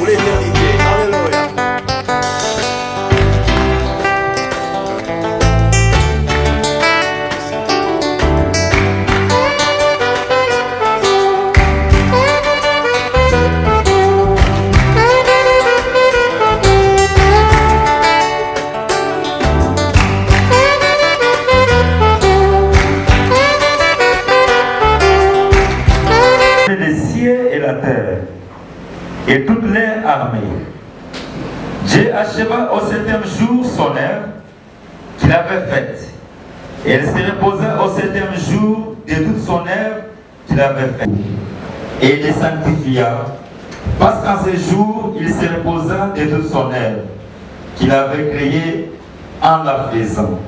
pour l'éternité. Alléluia. Les cieux et la terre et toutes les armées. Dieu acheva au 7e jour son œuvre qu'il avait faite, et il se reposa au 7e jour de toute son œuvre qu'il avait faite, et il les sanctifia, parce qu'en ce jour il se reposa de toute son œuvre qu'il avait créée en la faisant.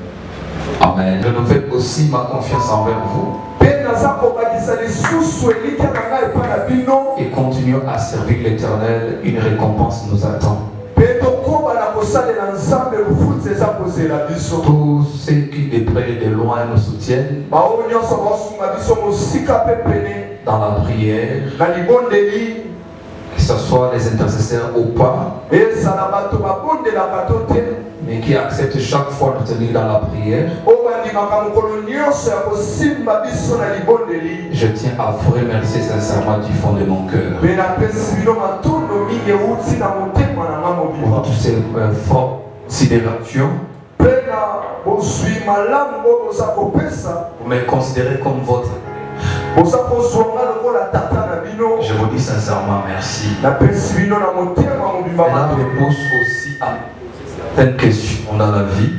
Amen. Je renouvelle aussi ma confiance envers vous. Et continuons à servir l'Éternel, une récompense nous attend. Tous ceux qui de près et de loin nous soutiennent dans la prière, que ce soit les intercesseurs ou pas, mais qui acceptent chaque fois de tenir dans la prière, je tiens à vous remercier sincèrement du fond de mon cœur pour votre forte sidération. Vous me considérez comme votre. Je vous dis sincèrement merci. Et là, je me pose aussi à certaines questions dans la vie.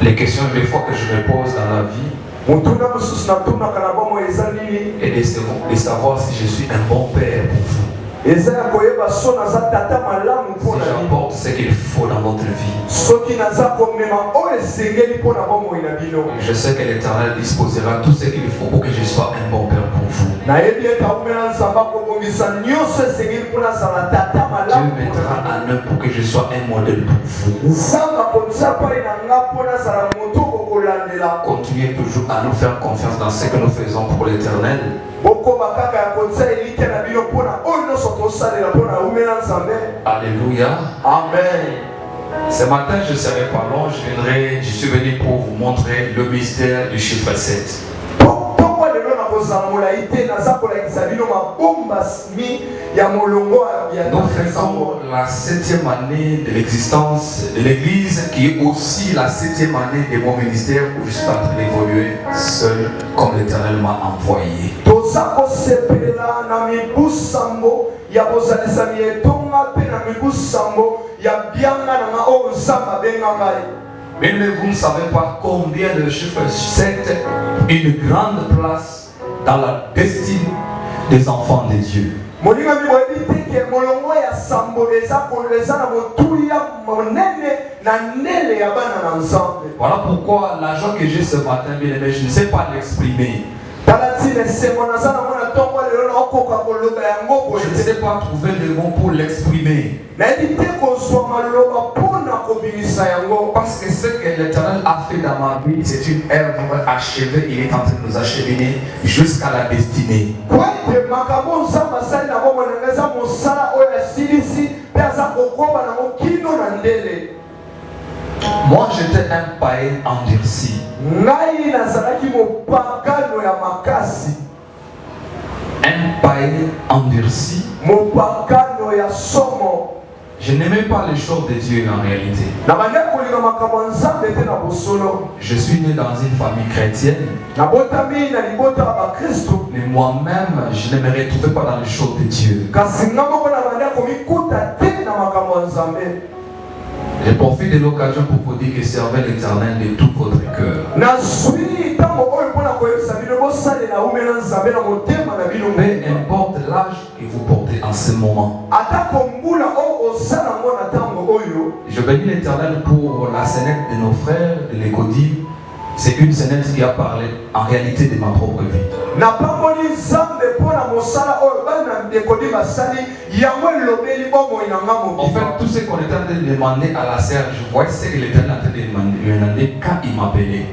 Les questions des fois que je me pose dans la vie et de savoir si je suis un bon père pour vous. Si j'apporte ce qu'il faut dans votre vie. Je sais que l'Éternel disposera tout ce qu'il faut pour que je sois un bon père pour vous. Dieu mettra en œuvre pour que je sois un modèle pour vous. Continuez toujours à nous faire confiance dans ce que nous faisons pour l'Éternel. Alléluia. Amen. Ce matin, je ne serai pas long, je suis venu pour vous montrer le mystère du chiffre 7. Nous faisons la 7e année de l'existence de l'Église, qui est aussi la 7e année de mon ministère où je suis en train d'évoluer seul comme l'Éternel m'a envoyé. Mais vous ne savez pas combien le chiffre 7 a une grande place dans la destinée des enfants de Dieu. Voilà pourquoi la joie que j'ai ce matin, bien aimé, je ne sais pas l'exprimer. Je ne sais pas trouver le mot pour l'exprimer. Parce que ce que l'Éternel a fait dans ma vie, c'est une œuvre achevée. Il est en train de nous acheminer jusqu'à la destinée. Moi, j'étais un païen endurci. Un païen endurci. Je n'aimais pas les choses de Dieu en réalité. Je suis né dans une famille chrétienne. Mais moi-même, je ne me retrouvais pas dans les choses de Dieu. Je profite de l'occasion pour vous dire que servez l'Éternel de tout votre cœur. Peu importe l'âge que vous portez en ce moment. Je bénis l'Éternel pour la scénette de nos frères de l'Égodie. C'est une scénette qui a parlé en réalité de ma propre vie. En fait, tout ce qu'on était en train de demander à la sœur, je voyais ce que l'Éternel était en train de demander quand il m'appelait.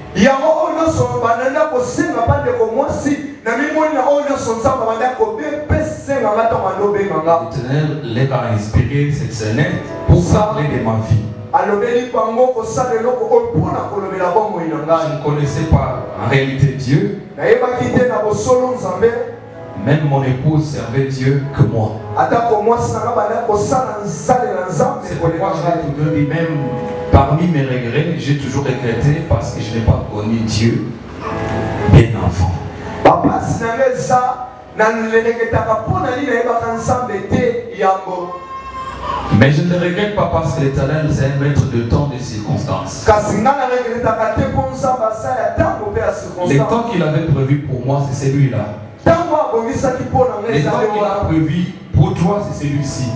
nyonso bananda kosenga pande ko mwasi na mimoni na oyo nyonso nzamba banda ko be senga ngata manobe nganga. L'Éternel les a inspiré cette scène pour parler de ma vie. Alobeli bango ko sale loko oyo pona kolobela bongo inanga. Je ne connaissais pas en réalité Dieu. Na yeba kite na bosolo nzambe. Même mon épouse servait Dieu que moi. C'est pourquoi je l'ai dit, même parmi mes regrets, j'ai toujours regretté parce que je n'ai pas connu Dieu bien enfant. Mais je ne le regrette pas parce que l'Éternel c'est un maître de temps et de circonstances. Les temps qu'il avait prévu pour moi, c'est celui-là. Les temps qu'il a prévu pour toi, c'est celui-ci.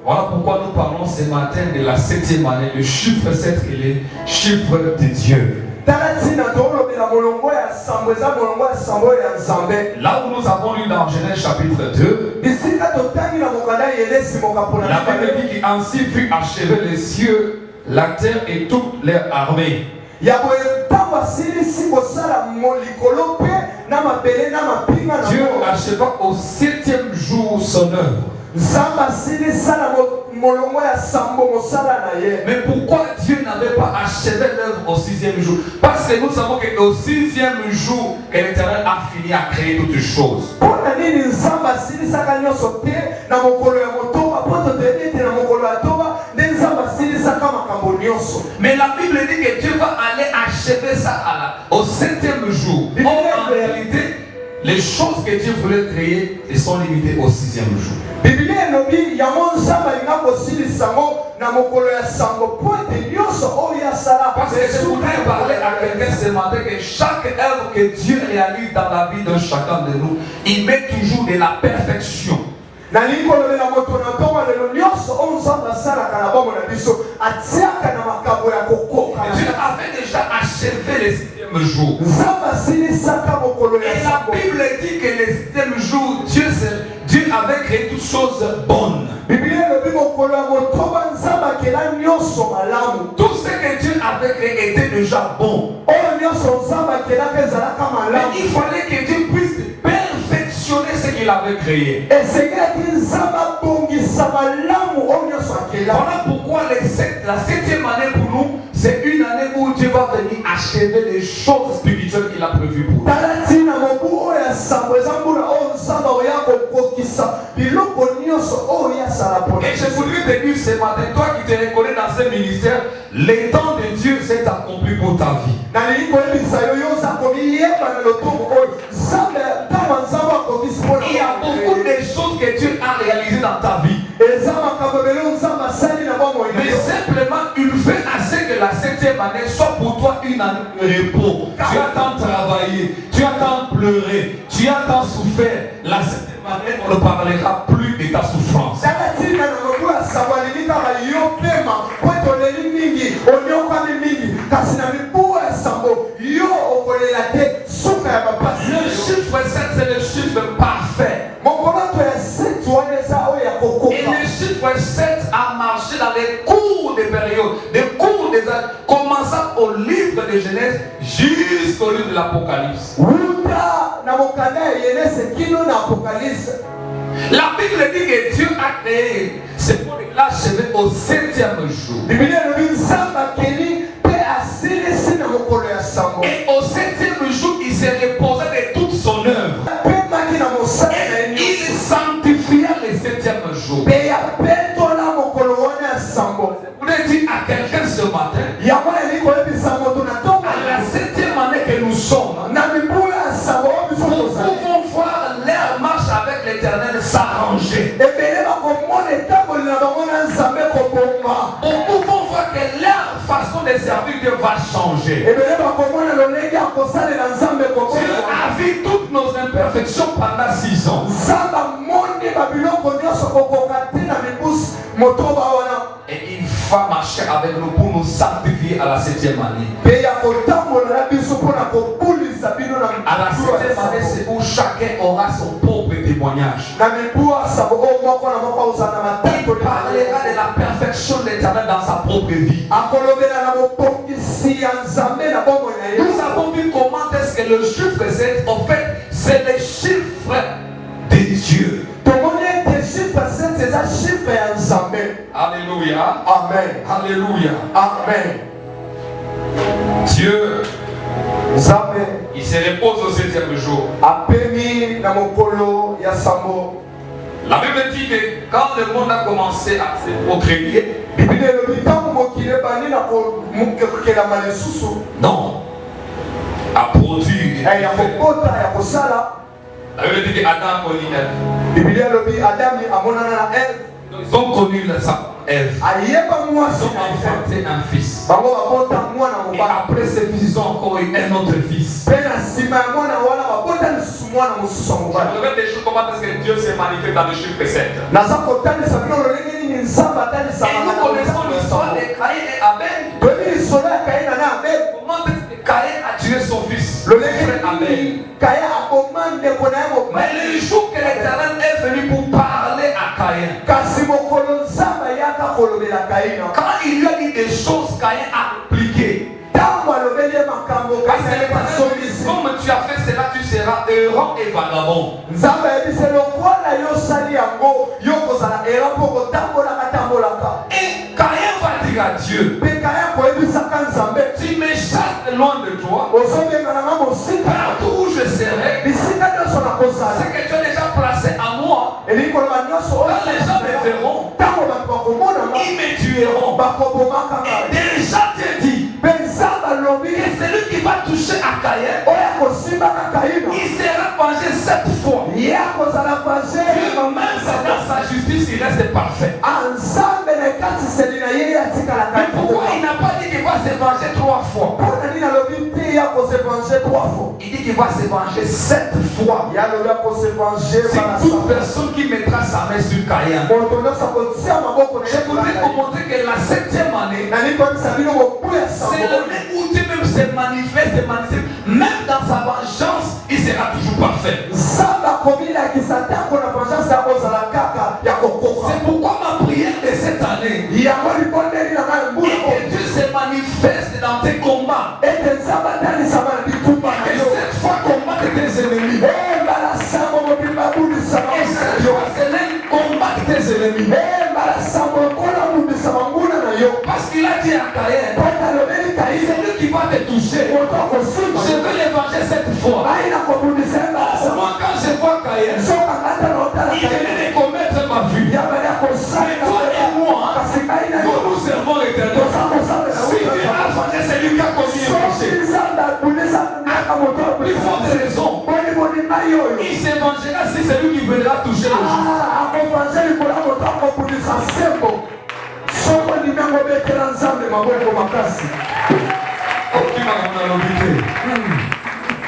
Voilà pourquoi nous parlons ce matin de la 7e année, le chiffre 7 et le chiffre de Dieu. Là où nous avons lu dans Genèse chapitre 2, la Bible dit qu'ainsi fut achevé les cieux, la terre et toutes leurs armées. Dieu acheva au 7e jour son œuvre. Mais pourquoi Dieu n'avait pas achevé l'œuvre au 6e jour? Parce que nous savons qu'au 6e jour, que l'Éternel a fini à créer toutes choses. Mais la Bible dit que Dieu va aller achever ça au 7e jour. En réalité, les choses que Dieu voulait créer sont limitées au 6e jour. Parce que je voudrais parler à quelqu'un ce matin que chaque œuvre que Dieu réalise dans la vie de chacun de nous, il met toujours de la perfection. Dieu avait déjà achevé le 7e jour. Et la Bible dit que le 7e jour, Dieu avait créé toutes choses bonnes. Tout ce que Dieu avait créé était déjà bon. Mais il fallait que Dieu puisse perfectionner ce qu'il avait créé. Voilà pourquoi la 7e année pour nous, c'est une année où Dieu va venir achever les choses spirituelles qu'il a prévues pour nous. Et je voudrais te dire ce matin, toi qui te reconnais dans ce ministère, les temps de Dieu s'est accompli pour ta vie. Il y a beaucoup de choses que Dieu a réalisées dans ta vie. Mais simplement, il fait assez que la 7e année soit pour toi une année de repos. Tu as tant travaillé, tu as tant pleuré, tu as tant souffert. La 7e année, on ne parlera plus de ta souffrance. Le chiffre 7, c'est le chiffre parfait. Et le chiffre 7 a marché dans les cours des périodes, des cours des années, commençant au livre de Genèse jusqu'au livre de l'Apocalypse. La Bible dit que Dieu a créé ce monde achevé au 7e jour. Et au 7e jour, il s'est reposé de toute son œuvre. Et il sanctifia le 7e jour. Vous voulez dire à quelqu'un ce matin, à la 7e année que nous sommes, nous pouvons voir leur marche avec l'Éternel s'arranger. Nous pouvons voir que leur façon de servir Dieu va changer. Dieu a vu toutes nos imperfections pendant 6 ans. Et il va marcher avec nous pour nous sanctifier à la 7e année. À la 7e année, c'est où chacun aura son propre témoignage. Il parlera de la perfection de l'Éternel dans sa propre vie. Nous avons vu comment est-ce que le chiffre 7, en fait, c'est le chiffre de Dieu. Alléluia. Amen. Alléluia. Amen. Dieu, Nzambe il se repose au 7e jour. apemi na mokolo ya sambo. La Bible dit que quand le monde a commencé à se procréer, Biblia elobi ntango mokili ebandi na kokelama lisusu non, à produire. ya kokota ya kosala. La Bible dit que Adam connaît Ève. Biblia elobi Adami amonana na Eve. Ils ont connu ça, Ève. ayeba Ils mwasi ont na Eve. enfanté un fils. bango babota mwana Et mobali. après ces fils, ils ont encore eu un autre fils. mpe na nsima ya mwana wana babota lisusu mwana mosusu ya Je mobali. regarde des choses, comment est-ce que Dieu s'est manifesté dans le chiffre 7. naza kotanisa bino lolenge nini nzambe Et atalisaka nous connaissons l'histoire de Caïn et Abel. toyebi lisolo ya kaina na abel. Comment est-ce que Caïn a tué son fils, le lolenge frère Abel. nini kaya aboma ndeko na ye Mais mobali. le jour que l'Éternel est venu pour parler à Caïn, kasi mokolo nzambe ayaka kolobela kaina. quand il lui a dit des choses, Caïn a appliqué. ntango alobeli ye makambo Parce que kaina l'Éternel dit, asomisi. comme tu as fait cela, tu seras errant et vagabond. nzambe ayebise lokola yo osali yango yo kozala era mpo kotambolaka. Et Caïn va dire à Dieu, mpe kaya koyebisaka nzambe tu me chasses loin de toi, ozobengananga mosika partout où je serai, bisika nyonso na ce kozala. que tu as déjà placé à moi, elingi koloba nyonso oyo quand les gens me verront, ntango bato bakomonanga ils me tueront. bakobomaka Et ngai. déjà Dieu dit mpe nzambe alobi que celui qui va toucher à Caïn, oyo akosimbaka kaina il sera vengé 7 fois. ye akozala Dieu, vagere même dans sa justice, il reste parfait. nzambe na ekatiseli na ye atikalaka Mais pourquoi il n'a pas dit qu'il va se venger 3 fois? mpona nini alobi te ye akosevange 3 fois. Il dit qu'il va se venger 7 fois. ye alobi akosevange C'est bana toute saba. personne qui mettra sa main sur Caïn. moto nyonso akotia maboko na Je voudrais vous montrer que la 7e année, nani komisa bino mobu ya c'est sambo. le même où Dieu même se manifeste, même dans sa vengeance, il sera toujours parfait. nzambe akomilakisa ntango na vengeance ya kozala kaka ya kokoka. C'est pourquoi ma prière de cette année, yango libondeli na ngai et mbula que Dieu se manifeste dans tes combats. ete nzambe atalisama na bitumba na Et yo. cette fois, combattre tes ennemis. mbala sango mobimba bulisama Et cette fois, c'est l'un combattre tes ennemis. mbala sango lokola bulisama nguna na yo. Parce qu'il a dit à Caïn, mpona alobeli kaina c'est lui qui va te toucher. moto akosimba Je vais l'évanger cette fois. ngai na kobundisa ye mbala sango. Moi, quand je vois Caïn, soka ngata na otala il kaina venait de commettre ma vue. yabali Mais akosala toi et moi, kasi ngai na yo nous nous servons l'éternel. toza kosala na Si Dieu a vengé celui qui a commis un péché, soki nzambe abundisa naka moto il faut des raisons. boni monima oyo Il se vengera si c'est lui qui viendra toucher le juste. akovanze likola moto akobundisa sembo soko ndimi yango obetela nzambe maboko makasi.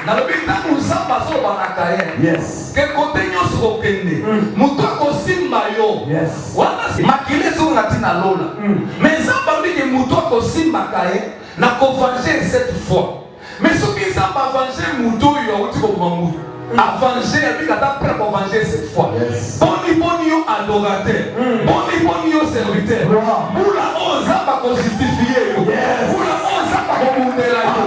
nalobi ntango nzambe azoba na Caïn, Yes. ke kote nyonso kokende moto akosimba yo Yes. wana makili ezonga ntina lola mais nzambe alobiki moto akosimba Caïn na kovange 7 fois. Mais soki nzambe avange moto oyo awuti koboma moto avange abiki ata pre kovange 7 fois. Yes. Boni yo adorateur, boni yo serviteur, mbula oyo nzambe akojustifie yo, mbula oyo nzambe akobundela yo,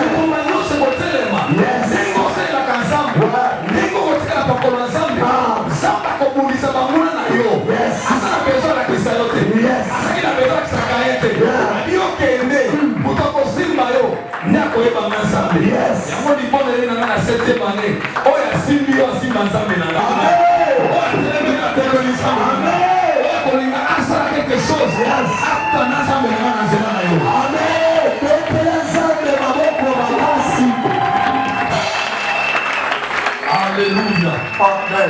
ekoma nyonso ekotelema ndenge osalelaka nzambe, ndenge okotikala pakolo ya nzambe, nzambe akobundisa banguna na yo. Aza na besoin alakisa yo te, azaki na besoin alakisaka ye te, abi okende moto akosimba yo nde akoyebanga nzambe. Yango liboneli na nga na 7e année oyo asimbi yo asimba nzambe na nga, oyo atelemi na telemi nzambe na nga, oyo akolinga asala quelque chose akutana nzambe na nga na nzela na yo. betela nzambe maboko makasi. Alléluia.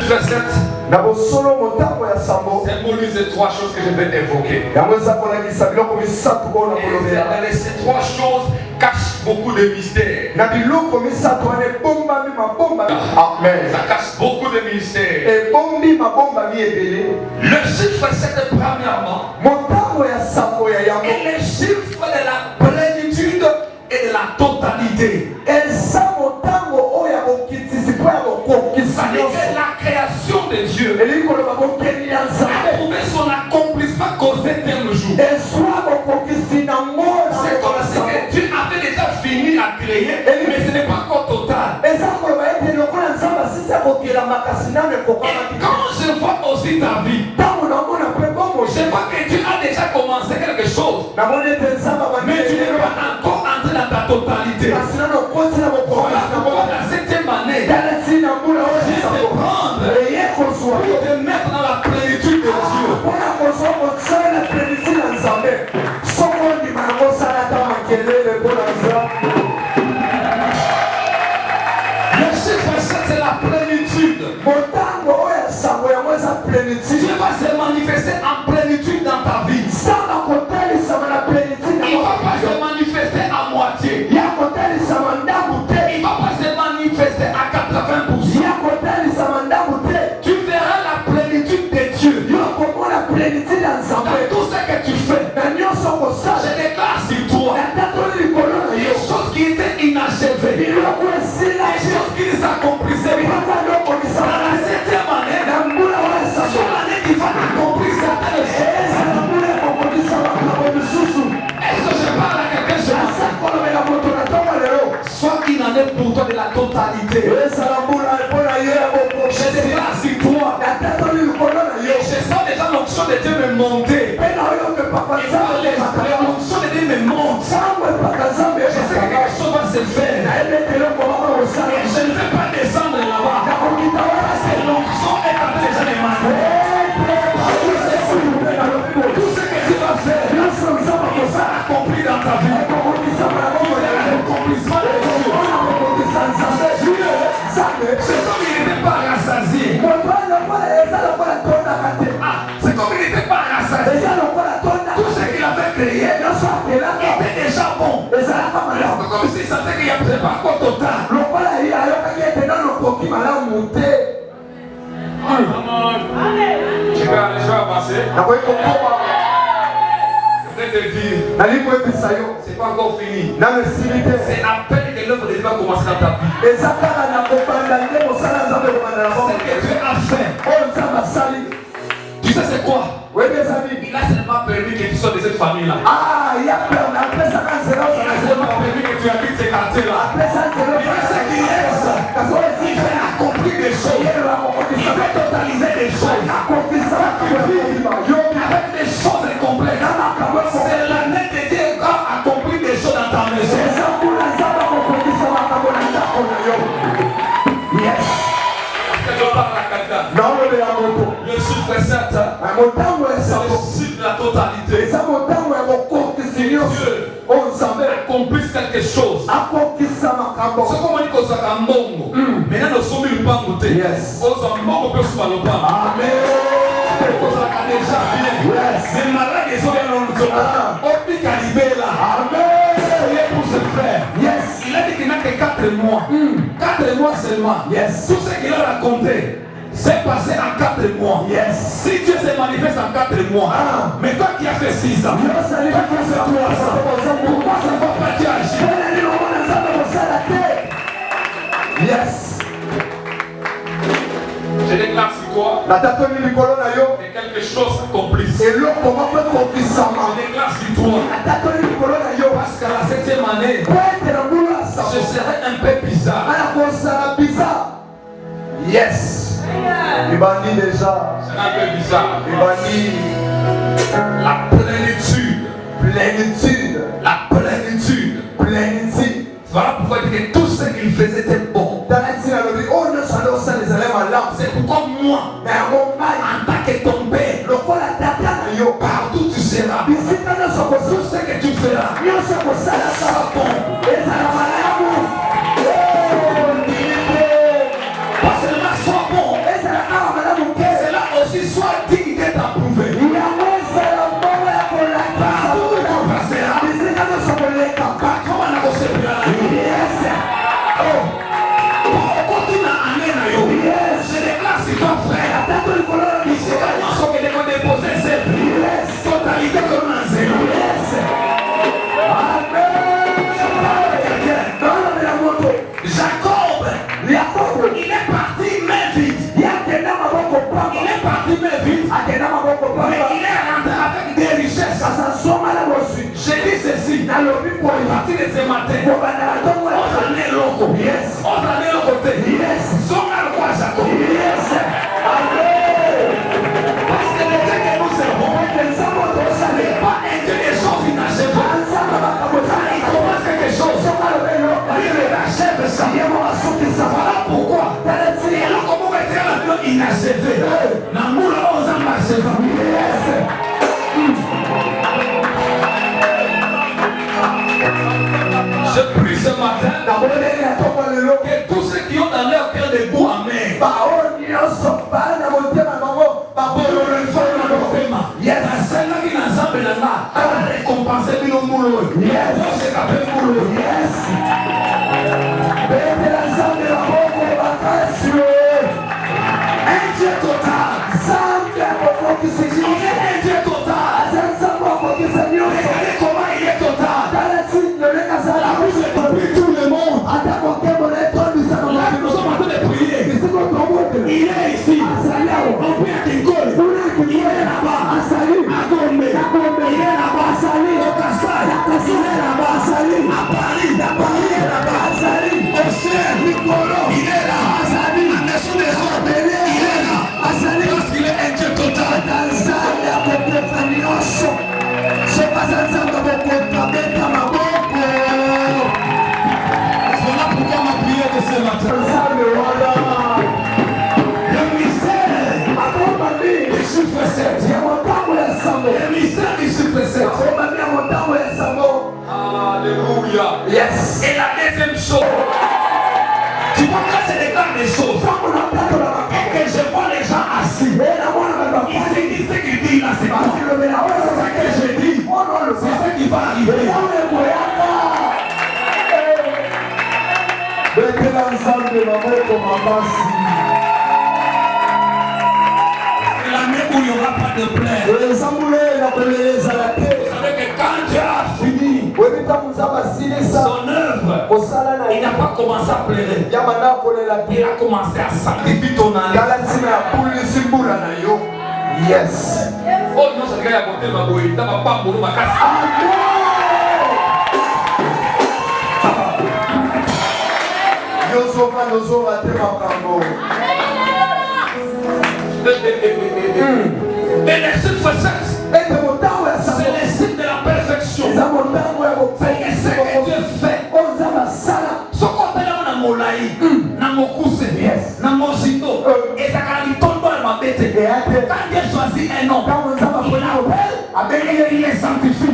Verset 7 na bosolo motango ya sambo symbolise 3 choses que je vais évoquer. yango eza kolakisa biloko misato oyo na Et kolobela. dans ces 3 choses cachent beaucoup de mystères. na biloko misato wana ebombami mabomba. amen. Ça cache beaucoup de mystères. ebombi mabombami ebele. Le chiffre 7, premièrement, motango ya sambo ya yango est le chiffre de la plénitude et de la totalité. eza motango oyo ya bokitisi mpo ya bokokisi C'est-à-dire nyonso. que la création de Dieu elingi koloba bokeni ya a nzambe trouvé son accomplissement qu'au 7e jour. ezwa bokokisi nango na C'est comme si mokolo ya que Dieu avait quand je vois aussi ta vie, je vois que tu as déjà commencé quelque chose, mais tu n'es pas encore entré dans ta totalité. Voilà pourquoi la 7e année, viens te prendre pour te mettre dans la plénitude de Dieu. Le chiffre 7, c'est la plénitude. Dieu va se manifester en plénitude dans ta vie. Il ne va pas se manifester à moitié. Il ne va pas se manifester à 80%. Tu verras la plénitude de Dieu dans tout ce que tu fais. Je déclare sur toi les choses qui étaient inachevées, les choses qui ne s'accomplissaient pas. Dans la 7e année, sur l'année qui va accomplir certaines choses. Est-ce que je parle à quelqu'un chez moi? Soit une année pour toi de la totalité. Je déclare sur toi. Je sens déjà l'onction de Dieu me monter. L'onction de Dieu me monte. Je sais que quelque chose va se faire. Et je ne vais pas descendre là-bas. Parce que l'onction est en train déjà de m'amener. Tout ce que tu vas faire, il sera accompli dans ta vie. L'accomplissement de Dieu. C'est comme il n'était pas rassasié. C'est comme il n'était pas rassasié. Tout ce qu'il avait créé était déjà bon. C'est comme s'il sentait qu'il n'y avait pas encore total. Je vais avancer. Je vais te dire, c'est pas encore fini. C'est à peine que l'œuvre de Dieu va commencer dans ta vie. Ce que Dieu a fait, tu sais c'est quoi? Il a seulement permis que tu sois de cette famille-là. Il a seulement permis que tu habites ces quartiers-là. Mais ce qui reste, il fait accomplir des choses. Il fait totaliser des choses. Avec des choses complexes. C'est l'année de Dieu qui a accompli des choses dans ta maison. Yes. Le chiffre 7, c'est le chiffre de la totalité. Dieu accomplisse quelque chose. C'est comme on dit qu'on s'en a mbongo. Maintenant, nous sommes une banque. On s'en mbongo peut se faire le banque. On s'en a déjà bien. Mais malade, ils sont bien dans le temps. On pique à l'ibéla. Il est pour se faire. Il a dit qu'il n'a que 4 mois. 4 mois seulement. Tout ce qu'il a raconté, c'est passé en 4 mois. Si Dieu se manifeste en 4 mois, mais toi qui as fait 6 ans, toi qui as fait 3 ans, pourquoi ça ne va pas tu agir? Je déclare sur toi que quelque chose s'accomplisse. Je déclare sur toi parce qu'à la 7e année, je serai un peu bizarre. Il va dire déjà. C'est un peu bizarre. Il va dire la plénitude. La plénitude. Voilà pourquoi il dit que tout ce qu'il faisait était bon. C'est pourquoi moi, en tant que ton père, partout tu seras. Tout ce que tu feras sera bon. Pas seulement soit bon, cela aussi soit digne d'être approuvé. Partout où tu passeras, par comment on a concept la vie. Continue à aller là. Je déclare sur ton frère. Ici, quand on sort que des gens déposent cette totalité comme un zéro. Jacob, il est parti main vide. Il est parti main vide. Mais il est rentré avec des richesses. J'ai dit ceci. À partir de ce matin, on s'en est l'autre. On s'en est l'autre côté. Son quoi Jacob. achevé. Namoula ozanga achevé. Je prie ce matin que tous ceux qui ont dans leur cœur des goûts amers, il est ici. On peut être une colle. Il est là-bas. Il est là-bas. Il est là-bas. À Paris. Il est là-bas. Au ciel. Il est là. À Nation des Hommes. Il est là. Parce qu'il est un Dieu total. Voilà pourquoi ma prière de ce matin. Le mystère du chiffre 7. Alléluia. Yes. Et la deuxième chose, tu vois que c'est des grandes choses. Et que je vois les gens assis. Ils se disent ce qu'ils disent là, c'est pas ce que je dis. C'est ce qui va arriver. Où il n'y aura pas de plaie. Vous savez que quand Dieu a fini son œuvre, il n'a pas commencé à pleurer. Il a commencé à sacrifier ton âme. Yes. Oh non, c'est quelqu'un à côté de ma bouille. Dans ma part, pour ma casse. Et les chiffres 7, c'est les signes de la perfection. C'est ce que Dieu fait. Ce côté là, on a Molaï, na Mokuse, na Mosito, et ça quand il tombe dans ma bête. Quand Dieu choisit un homme, il est sanctifié.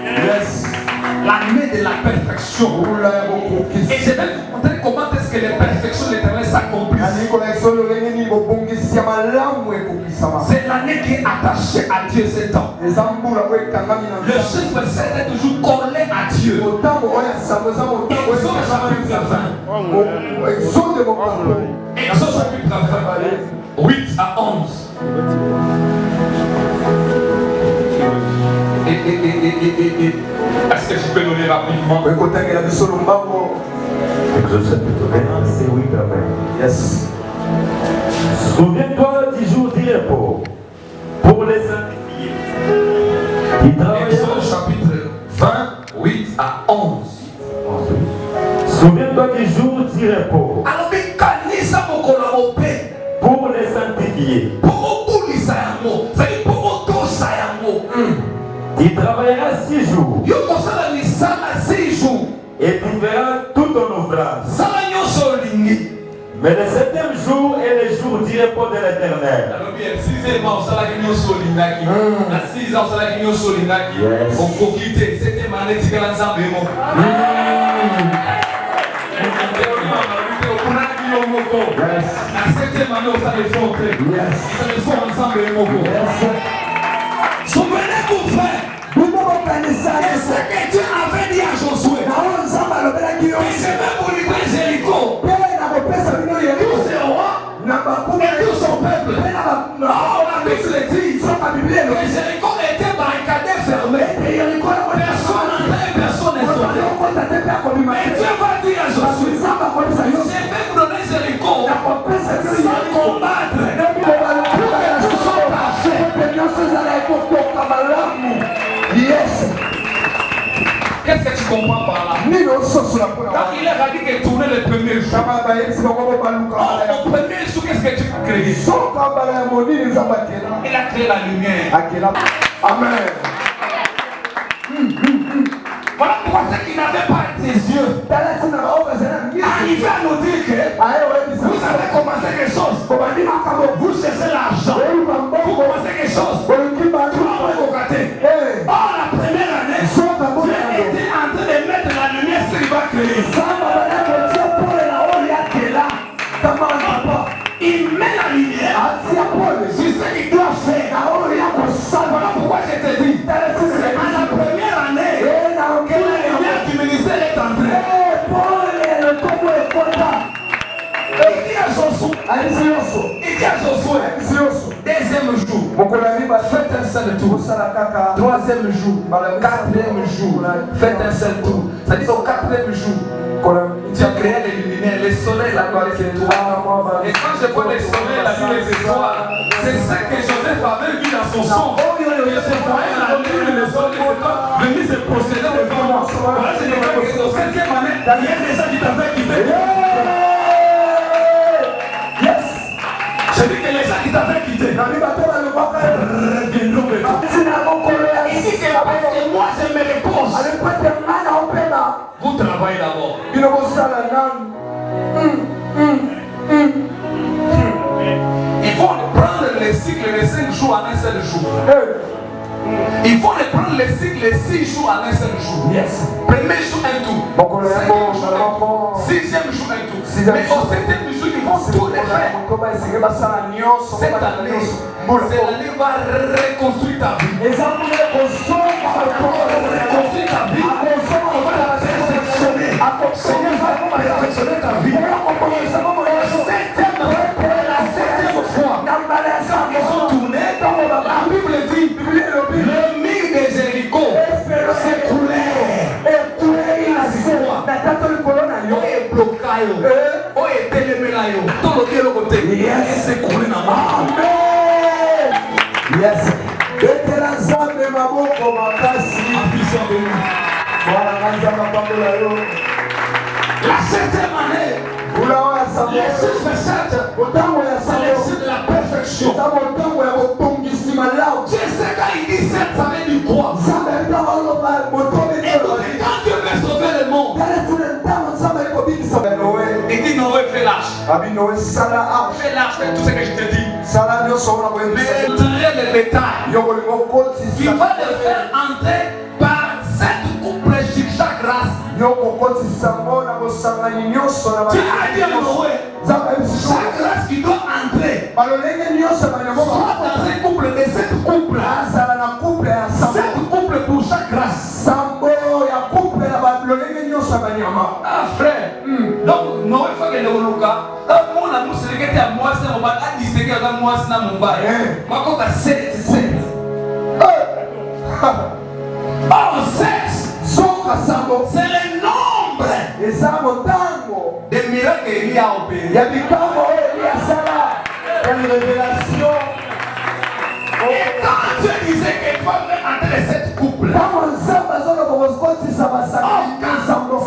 Yes. L'année de la perfection. Et je vais vous montrer comment est-ce que les perfections de l'éternel s'accomplissent. C'est l'année qui est attachée à Dieu ce temps. Le chiffre 7 est toujours collé à Dieu. Exode chapitre 20. Exode chapitre 20. 8 à 11. Est-ce que je peux donner rapidement? Exode chapitre 20, c'est 8 à 20. Yes. Souviens-toi du jour du repos pour les sanctifier. Exode chapitre 20, 8 à 11. Souviens-toi du jour du repos pour les sanctifier. Tu travailleras 6 jours et tu feras tout ton ouvrage. Mais le 7e jour est le jour du repos de l'Éternel. Souvenez-vous, frère, c'est ce que Dieu avait dit à Josué. Et je vais vous livrer Jéricho. Tous ces rois et tout son peuple. Oh, la Bible le dit que Jéricho était barricadé, fermé. Personne n'entrait, personne ne sortait. Mais Dieu va dire à Josué, je vais vous donner Jéricho sans combattre. Pour que tout soit parfait. Yes. Qu'est-ce que tu comprends par là? Quand il a dit que tourner le premier jour. Au premier jour, qu'est-ce que tu as créé? Il a créé la lumière. Amen. Voilà pourquoi ceux qui n'avaient pas ses yeux arrivaient à nous dire que vous avez commencé quelque chose. Il dit à Josué. Il dit à Josué. Deuxième jour. Faites un seul tour. Troisième jour. Quatrième jour. Faites un seul tour. C'est-à-dire au quatrième jour. Tu as créé les luminaires, les soleils, la nuit, les étoiles. Et quand je vois les soleils, la nuit, les étoiles, c'est ça que Joseph avait vu dans son son. Il se voyait la lune, le soleil, les étoiles, venir se procéder devant moi. Voilà, c'est que dans cette année, il y a des gens qui t'avaient quitté. Yes! Je dis que les gens qui t'avaient quitté. Il dit que parce que moi je me repose. Vous travaillez d'abord. Il faut prendre les cycles de 5 jours en un seul jour. Il faut prendre les cycles de 6 jours en un seul jour. Yes. Premier jour un tour. Cinquième jour un tour. Sixième jour un tour. Mais au septième jour, ils vont tout les faire. Cette année, l'année va reconstruire ta vie. Reconstruire ta vie. On va la perfectionner. Seigneur va perfectionner ta vie. La septième fois, quand ils sont tournés, la Bible dit, le mur de Jéricho s'écroulait. La septième année, Jésus fait 7. C'est de la perfection. Tu sais quand il dit 7, ça veut dire quoi? Et quand Dieu veut sauver le monde, il dit Noé, fais l'arche. Fais l'arche, fais tout ce que je te dis. Mais entrer les détails. Tu vas le faire entrer par 7 couples sur chaque race. Tu as dit à Noé, chaque race qui doit entrer, soit dans un couple de 7 couples. 7 couples pour chaque race. Ah frère, donc Noé fait que le Oluka, mon amour c'est que tu as moi c'est mon bas, à distinguer avec moi c'est mon bas. Moi quand tu as 7. Oh 7, c'est le nombre des miracles qu'il y a opéré. Et quand Dieu disait qu'il fallait entrer les 7 couples,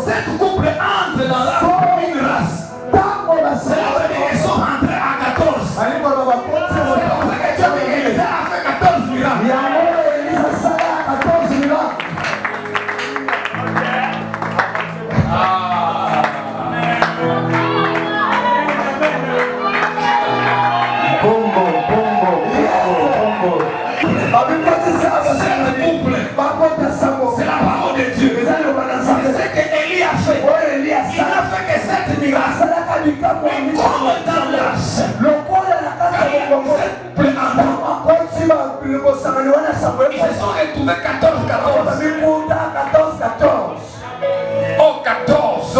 7 couples entrent dans une race. C'est là où ils sont entrés à 14. C'est pour ça que Dieu a fait 14 miracles. C'est la parole de Dieu. C'est ce qu'Élie a fait. Il n'a fait que 7 miracles. Mais comme dans l'arche, ils se sont retrouvés 14. Oh 14,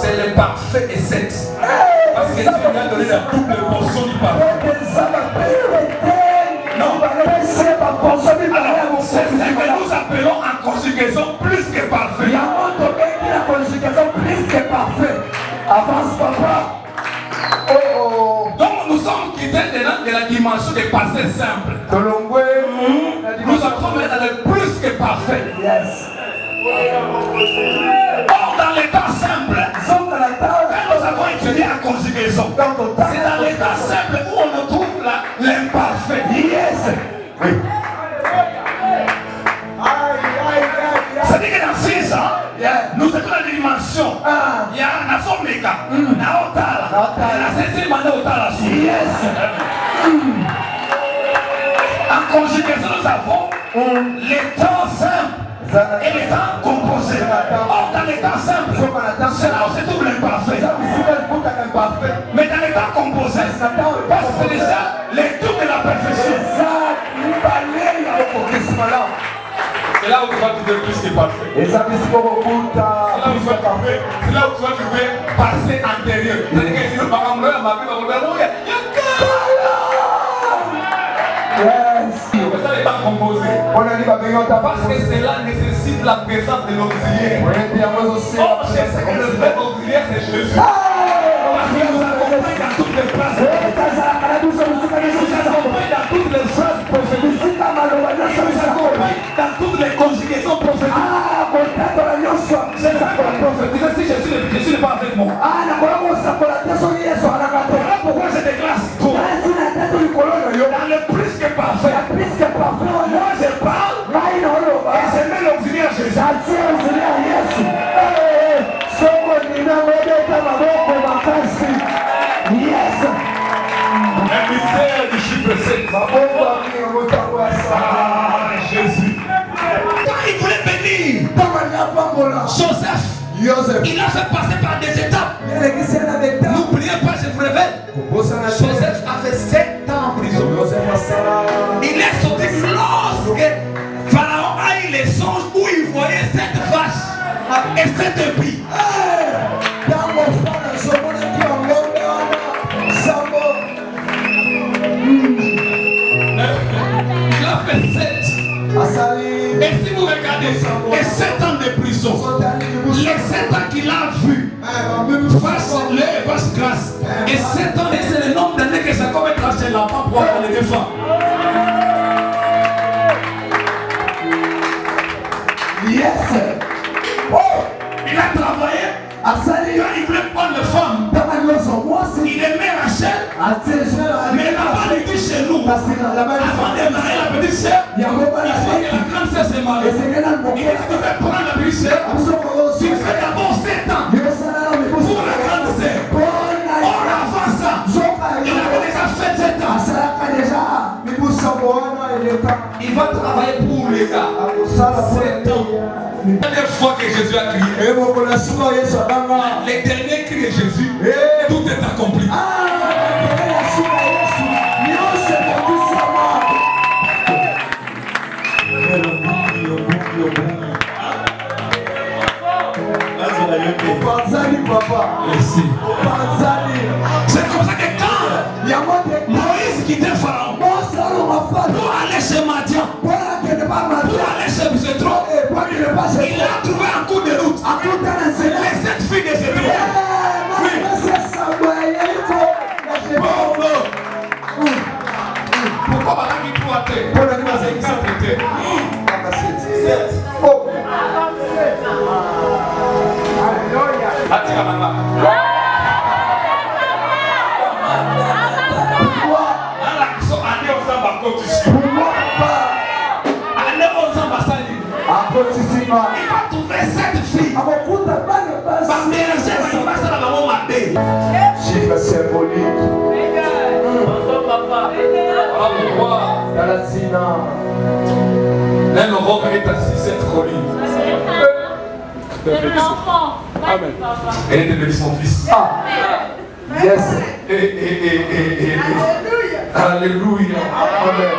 c'est le parfait et 7. Parce que Dieu lui a donné la double portion du parfait. Non. Alors, c'est ce que nous appelons en conjugaison plus que parfait. Avance papa. Donc nous sommes quittés de la dimension des passés simples. Nous sommes dans le plus que parfait. Yes. Or dans l'état simple, quand nous avons étudié la conjugaison, c'est dans l'état simple où on retrouve l'imparfait. Yes. Oui. C'est-à-dire que dans 6 ans, nous sommes dans la dimension. Il y a un Afomeka, un Otala, la 7e année Otala. Yes. En conjugaison, nous avons les temps simples et les temps composés. Or, dans les temps simples, c'est là où se trouve l'imparfait. Mais dans les temps composés, parce que c'est déjà les tours de la perfection. C'est là où tu vas trouver plus que parfait. C'est là où tu vas le café, c'est là où tu vas trouver passer antérieur. Ça n'est pas composé. Parce que cela nécessite la présence de l'auxiliaire. Or, je sais que le vrai auxiliaire, c'est Jésus. Parce qu'il nous accompagne dans toutes les places. Il nous accompagne dans toutes les phrases prophétiques. Il nous accompagne dans toutes les conjugaisons prophétiques. Si Jésus n'est pas avec moi. Voilà pourquoi je déclare toi. Dans le plus que parfait. Moi je parle et je mets l'auxiliaire Jésus. Un mystère du chiffre 7. Ah, Jésus. Quand il voulait bénir Joseph, il a fait passer par des étapes. N'oubliez pas, je vous révèle, Joseph a fait 7 ans en prison. Il est sauté lorsque Pharaon a eu les songes où il voyait 7 vaches et 7 brebis. Il a fait 7. Et si vous regardez, les 7 ans de prison, les 7 ans qu'il a vu, les vaches grasses, et 7 ans, c'est le nombre d'années que Jacob est craché l'enfant pour avoir les défunts. Yes! Oh! Il a travaillé. Quand il voulait prendre les femmes, il aimait Rachel. Mais là-bas, il dit chez nous, avant de marier la petite sœur, il faut que la grande sœur se marie. Et si tu veux prendre la petite sœur, tu fais d'abord 7 ans pour la grande sœur. Or, avant ça, il avait déjà fait 7 ans. Il va travailler pour les gars. 7 ans. La dernière fois que Jésus a crié, les derniers cris de Jésus, tout est accompli. Merci. C'est comme ça que quand Moïse quittait Pharaon pour aller chez Madian, pour aller chez Jethro, il a trouvé un coup de route. Les 7 filles de Jethro. Pourquoi pas qu'il trouve à terre? Pour le dire, c'est 4 terres. Attire maman. Il va trouver 7 filles. Chiffre symbolique. Un homme est assis 7 collines. C'est l'enfant. Amen. Elle était de son fils. Ah. Yes. Alléluia. Amen.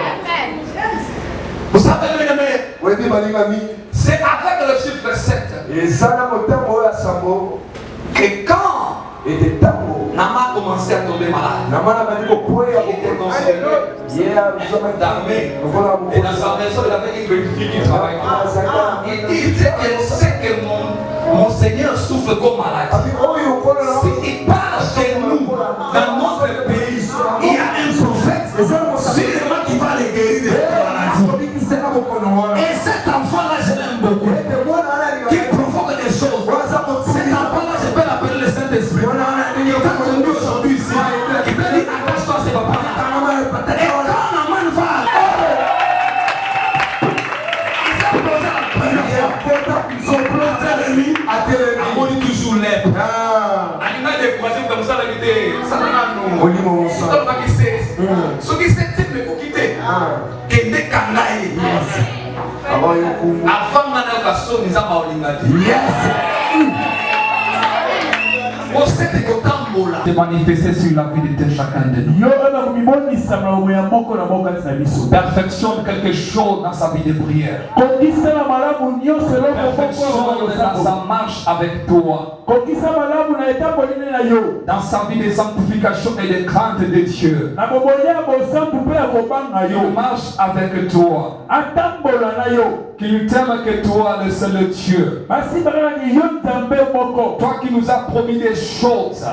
Vous savez, mes amis, c'est avec le chiffre 7 que quand Nama a commencé à tomber malade, il était dans son d'armée. Et dans sa maison, il avait une petite fille qui travaillait. Il dit, je sais que mon Seigneur souffre comme malade. S'il part chez nous, dans notre pays, il y a un prophète, sûrement qui va les guérir de cette maladie. Et cet enfant-là, je l'aime beaucoup. Qui provoque des choses. Cet enfant-là, je peux l'appeler le Saint-Esprit. Il est attendu aujourd'hui ici. Il peut dire, attache-toi à ce papa-là. Et quand la main va, il s'est posé la première fois. Son plan a toujours l'air. Il a découragé comme ça, il dit, ça n'a pas nous. Ce qui s'est dit, mais vous quittez. Et dès qu'on aille. Avant de nous Yes. se manifester sur la vie de chacun de nous. Perfectionne quelque chose dans sa vie de prière. Perfectionne dans sa marche avec toi. Dans sa vie de sanctification et de crainte de Dieu. Il marche avec toi. Qu'il t'aime que toi, le seul Dieu. Toi qui nous as promis des choses.